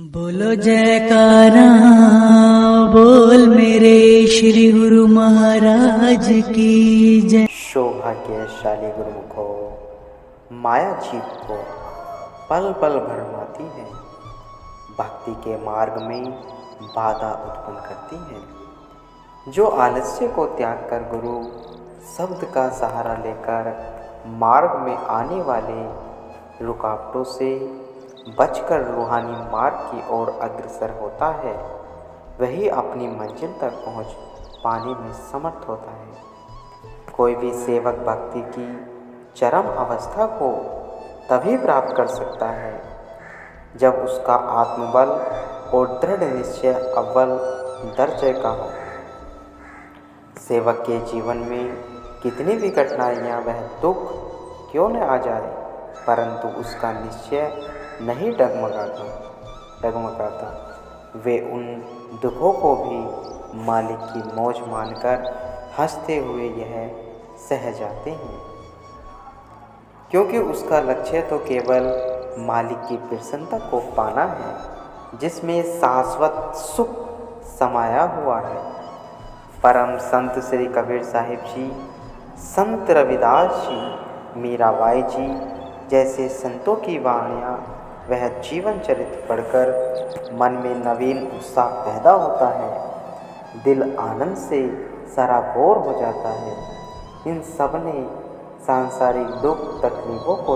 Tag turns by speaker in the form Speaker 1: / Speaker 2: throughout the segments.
Speaker 1: बोलो जयकारा बोल मेरे श्री गुरु महाराज की जय।
Speaker 2: सौभाग्यशाली गुरुमुखो माया जीव को पल पल भरमाती है, भक्ति के मार्ग में बाधा उत्पन्न करती है। जो आलस्य को त्याग कर गुरु शब्द का सहारा लेकर मार्ग में आने वाले रुकावटों से बचकर रूहानी मार्ग की ओर अग्रसर होता है, वही अपनी मंजिल तक पहुंच पाने में समर्थ होता है। कोई भी सेवक भक्ति की चरम अवस्था को तभी प्राप्त कर सकता है जब उसका आत्मबल और दृढ़ निश्चय अव्वल दर्जे का हो। सेवक के जीवन में कितनी भी कठिनाइयाँ वह दुख क्यों न आ जाए, परंतु उसका निश्चय नहीं डगमगाता। वे उन दुखों को भी मालिक की मौज मानकर हंसते हुए यह सह जाते हैं, क्योंकि उसका लक्ष्य तो केवल मालिक की प्रसन्नता को पाना है, जिसमें शाश्वत सुख समाया हुआ है। परम संत श्री कबीर साहिब जी, संत रविदास जी, मीराबाई जी जैसे संतों की वाणियाँ वह जीवन चरित्र पढ़कर मन में नवीन उत्साह पैदा होता है, दिल आनंद से सराबोर हो जाता है। इन सब ने सांसारिक दुख तकलीफ़ों को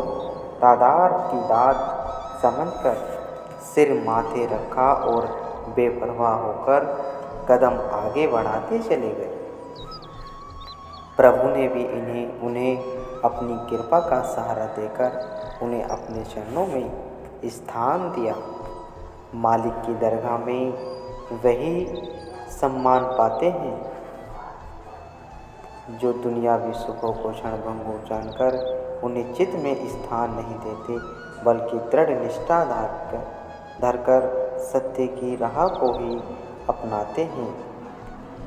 Speaker 2: तादार की दाद समझकर सिर माथे रखा और बेपरवाह होकर कदम आगे बढ़ाते चले गए। प्रभु ने भी उन्हें अपनी कृपा का सहारा देकर उन्हें अपने चरणों में स्थान दिया। मालिक की दरगाह में वही सम्मान पाते हैं जो दुनियावी सुखों को क्षणभंगुर जानकर उन्हें चित्त में स्थान नहीं देते, बल्कि दृढ़ निष्ठा धरकर सत्य की राह को ही अपनाते हैं,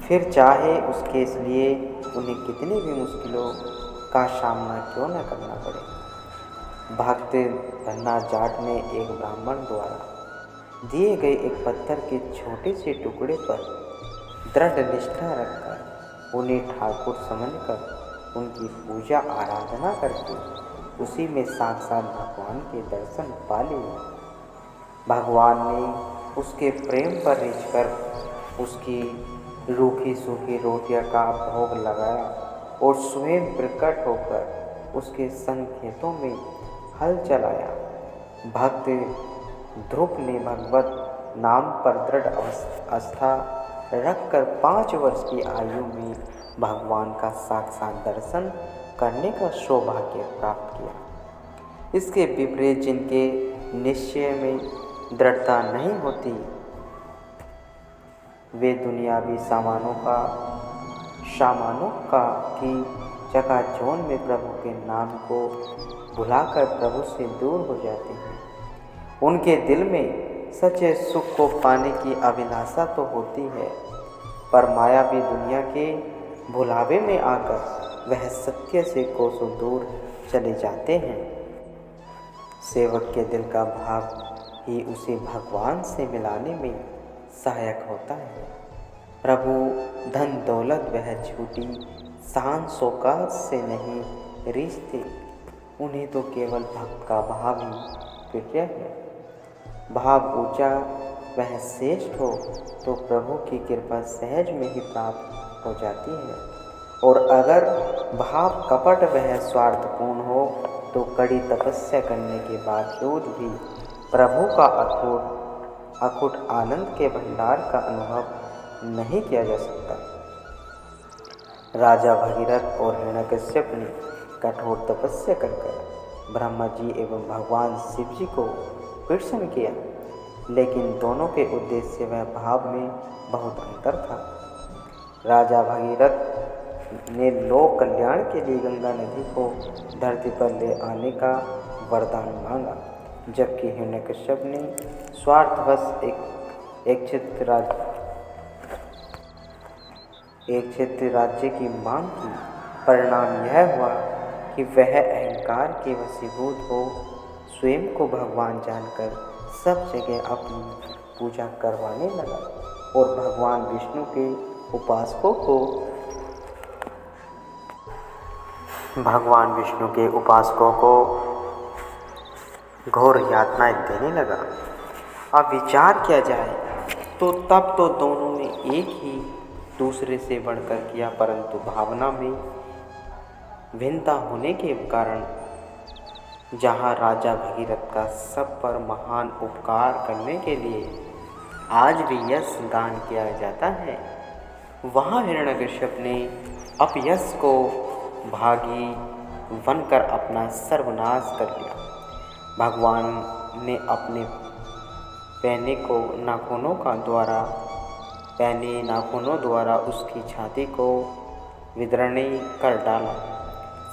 Speaker 2: फिर चाहे उसके लिए उन्हें कितनी भी मुश्किलों का सामना क्यों न करना पड़े। भक्त धन्ना जाट ने एक ब्राह्मण द्वारा दिए गए एक पत्थर के छोटे से टुकड़े पर दृढ़ निष्ठा रखकर उन्हें ठाकुर समझकर उनकी पूजा आराधना करके उसी में साक्षात भगवान के दर्शन पा लिए। भगवान ने उसके प्रेम पर रिझकर उसकी रूखी सूखी रोटियां का भोग लगाया और स्वयं प्रकट होकर उसके संकेतों में हल चलाया। भक्त ध्रुव ने भगवत नाम पर दृढ़ आस्था रखकर 5 वर्ष की आयु में भगवान का साक्षात दर्शन करने का सौभाग्य प्राप्त किया। इसके विपरीत जिनके निश्चय में दृढ़ता नहीं होती, वे दुनियावी सामानों का की चकाचौंध में प्रभु के नाम को भुलाकर प्रभु से दूर हो जाते हैं। उनके दिल में सच्चे सुख को पाने की अभिलाषा तो होती है, पर मायावी दुनिया के भुलावे में आकर वह सत्य से कोसों दूर चले जाते हैं। सेवक के दिल का भाव ही उसे भगवान से मिलाने में सहायक होता है। प्रभु धन दौलत वह झूठी शान शौकत से नहीं रिश्ते, उन्हें तो केवल भक्त का भाव ही प्रिय है। भाव ऊंचा वह श्रेष्ठ हो तो प्रभु की कृपा सहज में ही प्राप्त हो जाती है, और अगर भाव कपट वह स्वार्थपूर्ण हो तो कड़ी तपस्या करने के बावजूद भी प्रभु का अखुट आनंद के भंडार का अनुभव नहीं किया जा सकता। राजा भगीरथ और हिरण्यकश्यप ने कठोर तपस्या कर ब्रह्मा जी एवं भगवान शिव जी को प्रसन्न किया, लेकिन दोनों के उद्देश्य व भाव में बहुत अंतर था। राजा भगीरथ ने लोक कल्याण के लिए गंगा नदी को धरती पर ले आने का वरदान मांगा, जबकि हिरण्यकश्यप ने स्वार्थवश एक क्षेत्र राज्य की मांग की। परिणाम यह हुआ कि वह अहंकार के वशीभूत हो स्वयं को भगवान जानकर सब जगह अपनी पूजा करवाने लगा और भगवान विष्णु के उपासकों को घोर यातनाएं देने लगा। अब विचार किया जाए तो तब तो दोनों ने एक ही दूसरे से बढ़कर किया, परंतु भावना में भिन्नता होने के कारण जहाँ राजा भगीरथ का सब पर महान उपकार करने के लिए आज भी यश दान किया जाता है, वहाँ हिरण्यकश्यप ने अपयश को भागी बनकर अपना सर्वनाश कर लिया। भगवान ने अपने पहने नाखूनों द्वारा उसकी छाती को विदीर्ण कर डाला।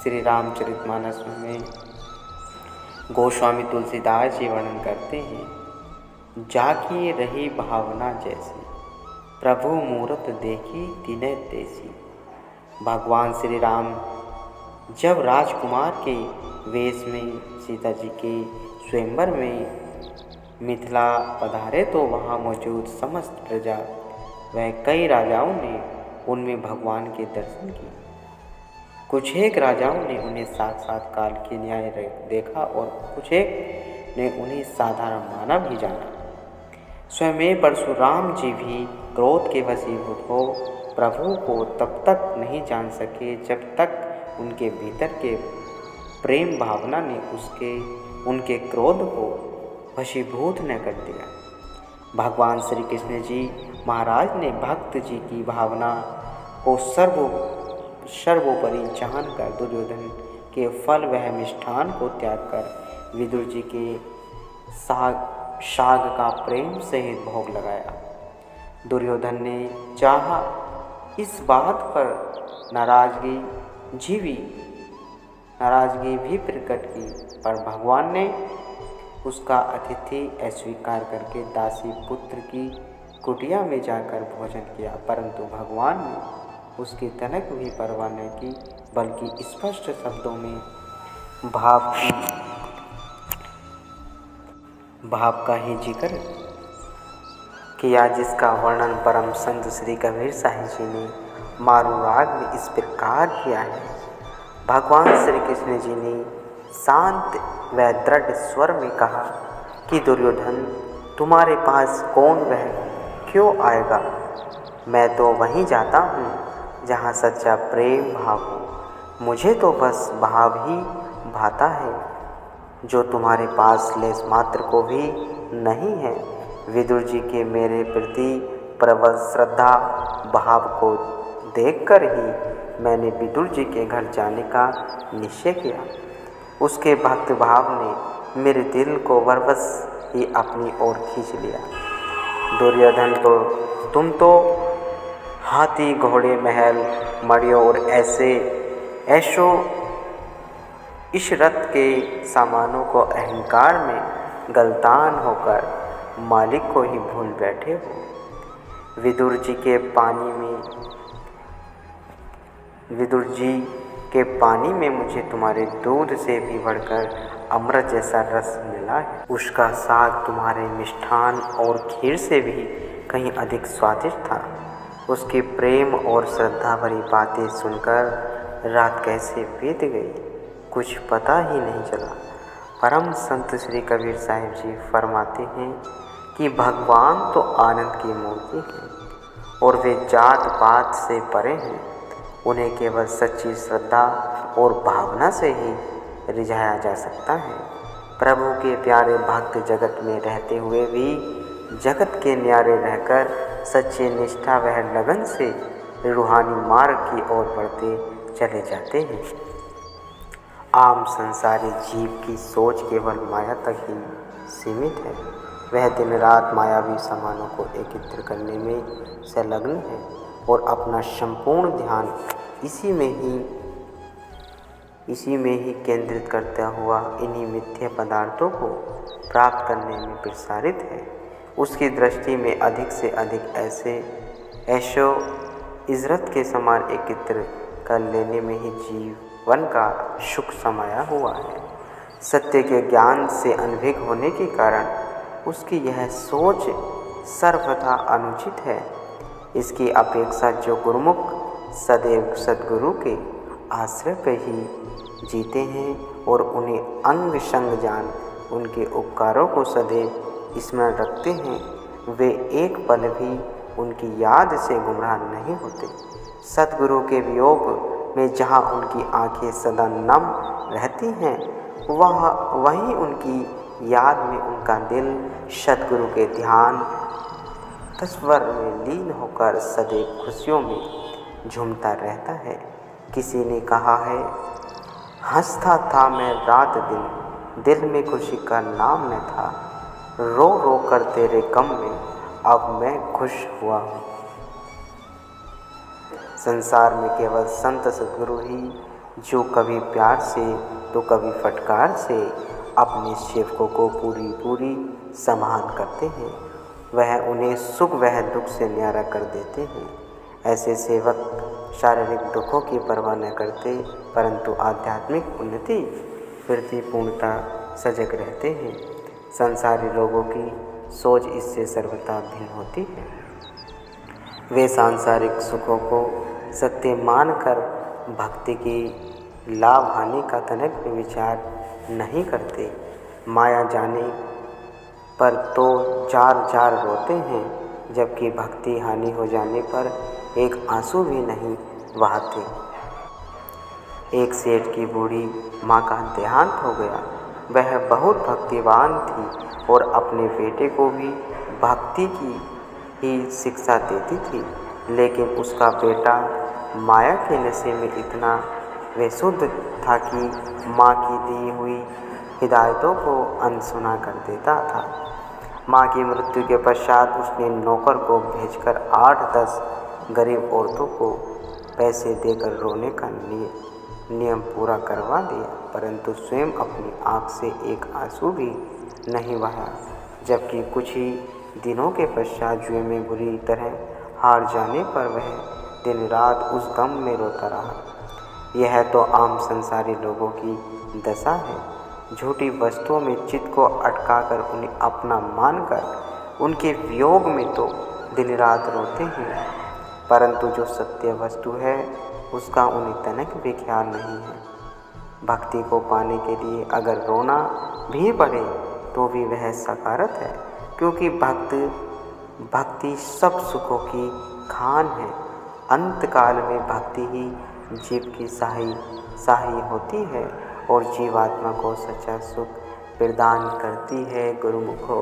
Speaker 2: श्री रामचरितमानस में गोस्वामी तुलसीदास जी वर्णन करते हैं, जाकी रही भावना जैसी, प्रभु मूरत देखी तिनय तैसी। भगवान श्री राम जब राजकुमार के वेश में सीता जी के स्वयंवर में मिथिला पधारे तो वहाँ मौजूद समस्त प्रजा व कई राजाओं ने उनमें भगवान के दर्शन किए। कुछ एक राजाओं ने उन्हें साक्षात काल के न्याय देखा और कुछ एक ने उन्हें साधारण मानव ही जाना। स्वयं परशुराम जी भी क्रोध के वशीभूत हो प्रभु को तब तक नहीं जान सके जब तक उनके भीतर के प्रेम भावना ने उनके क्रोध को वशीभूत न कर दिया। भगवान श्री कृष्ण जी महाराज ने भक्त जी की भावना को सर्वोपरि जानकर दुर्योधन के फल वह मिष्ठान को त्याग कर विदुर जी के शाग का प्रेम सहित भोग लगाया। दुर्योधन ने चाहा इस बात पर नाराजगी भी प्रकट की, पर भगवान ने उसका अतिथि अस्वीकार करके दासी पुत्र की कुटिया में जाकर भोजन किया, परंतु भगवान ने उसकी तनक भी परवाह न की, बल्कि स्पष्ट शब्दों में भाव का ही जिक्र किया, जिसका वर्णन परम संत श्री कबीर साहिब जी ने मारू राग में इस प्रकार किया है। भगवान श्री कृष्ण जी ने शांत व दृढ़ स्वर में कहा कि दुर्योधन, तुम्हारे पास कौन वह क्यों आएगा? मैं तो वहीं जाता हूँ जहाँ सच्चा प्रेम भाव हो। मुझे तो बस भाव ही भाता है जो तुम्हारे पास लेस मात्र को भी नहीं है। विदुर जी के मेरे प्रति प्रबल श्रद्धा भाव को देखकर ही मैंने विदुर जी के घर जाने का निश्चय किया। उसके भक्त भाव ने मेरे दिल को बरबस ही अपनी ओर खींच लिया। दुर्योधन, तुम तो हाथी घोड़े महल मड़ियों और ऐशो इशरत के सामानों को अहंकार में गलतान होकर मालिक को ही भूल बैठे हो। विदुर जी के पानी में मुझे तुम्हारे दूध से भी बढ़कर अमृत जैसा रस मिला है। उसका स्वाद तुम्हारे मिष्ठान और खीर से भी कहीं अधिक स्वादिष्ट था। उसके प्रेम और श्रद्धा भरी बातें सुनकर रात कैसे बीत गई कुछ पता ही नहीं चला। परम संत श्री कबीर साहिब जी फरमाते हैं कि भगवान तो आनंद की मूर्ति हैं और वे जात पात से परे हैं। उन्हें केवल सच्ची श्रद्धा और भावना से ही रिझाया जा सकता है। प्रभु के प्यारे भक्त जगत में रहते हुए भी जगत के न्यारे रहकर सच्ची निष्ठा व लगन से रूहानी मार्ग की ओर बढ़ते चले जाते हैं। आम संसारी जीव की सोच केवल माया तक ही सीमित है। वह दिन रात मायावी सामानों को एकत्र करने में संलग्न है और अपना संपूर्ण ध्यान इसी में ही केंद्रित करता हुआ इन्हीं मिथ्या पदार्थों को प्राप्त करने में प्रसारित है। उसकी दृष्टि में अधिक से अधिक ऐशो इजरत के समान एकत्र कर लेने में ही जीवन का सुख समाया हुआ है। सत्य के ज्ञान से अनभिज्ञ होने के कारण उसकी यह सोच सर्वथा अनुचित है। इसकी अपेक्षा जो गुरुमुख सदैव सद्गुरु के आश्रय पर ही जीते हैं और उन्हें अंग संग जान उनके उपकारों को सदैव स्मरण रखते हैं, वे एक पल भी उनकी याद से गुमराह नहीं होते। सद्गुरु के वियोग में जहाँ उनकी आंखें सदा नम रहती हैं, वहीं उनकी याद में उनका दिल सद्गुरु के ध्यान तस्वर में लीन होकर सदैव खुशियों में झूमता रहता है। किसी ने कहा है, हंसता था मैं रात दिन, दिल में खुशी का नाम न था, रो रो कर तेरे गम में अब मैं खुश हुआ हूँ। संसार में केवल संत सद्गुरु ही जो कभी प्यार से तो कभी फटकार से अपने सेवकों को पूरी सम्मान करते हैं। वह उन्हें सुख वह दुख से न्यारा कर देते हैं। ऐसे सेवक शारीरिक दुखों की परवाह न करते, परंतु आध्यात्मिक उन्नति वृद्धि पूर्णता सजग रहते हैं। संसारी लोगों की सोच इससे सर्वथा भिन्न होती है। वे सांसारिक सुखों को सत्य मानकर भक्ति की लाभ हानि का तनिक भी विचार नहीं करते। माया जाने पर तो जार जार रोते हैं, जबकि भक्ति हानि हो जाने पर एक आंसू भी नहीं बहाते। एक सेठ की बूढ़ी माँ का देहांत हो गया। वह बहुत भक्तिवान थी और अपने बेटे को भी भक्ति की ही शिक्षा देती थी, लेकिन उसका बेटा माया के नशे में इतना बेसुध था कि माँ की दी हुई हिदायतों को अनसुना कर देता था। माँ की मृत्यु के पश्चात उसने नौकर को भेजकर 8-10 गरीब औरतों को पैसे देकर रोने का नियम पूरा करवा दिया, परंतु स्वयं अपनी आँख से एक आंसू भी नहीं बहाया। जबकि कुछ ही दिनों के पश्चात जुए में बुरी तरह हार जाने पर वह दिन रात उस गम में रोता रहा। यह तो आम संसारी लोगों की दशा है। झूठी वस्तुओं में चित्त को अटकाकर उन्हें अपना मानकर उनके वियोग में तो दिन रात रोते हैं, परंतु जो सत्य वस्तु है उसका उन्हें तनिक भी ख्याल नहीं है। भक्ति को पाने के लिए अगर रोना भी पड़े तो भी वह सकारत है, क्योंकि भक्ति सब सुखों की खान है। अंतकाल में भक्ति ही जीव की साही होती है और जीवात्मा को सच्चा सुख प्रदान करती है। गुरुमुखो।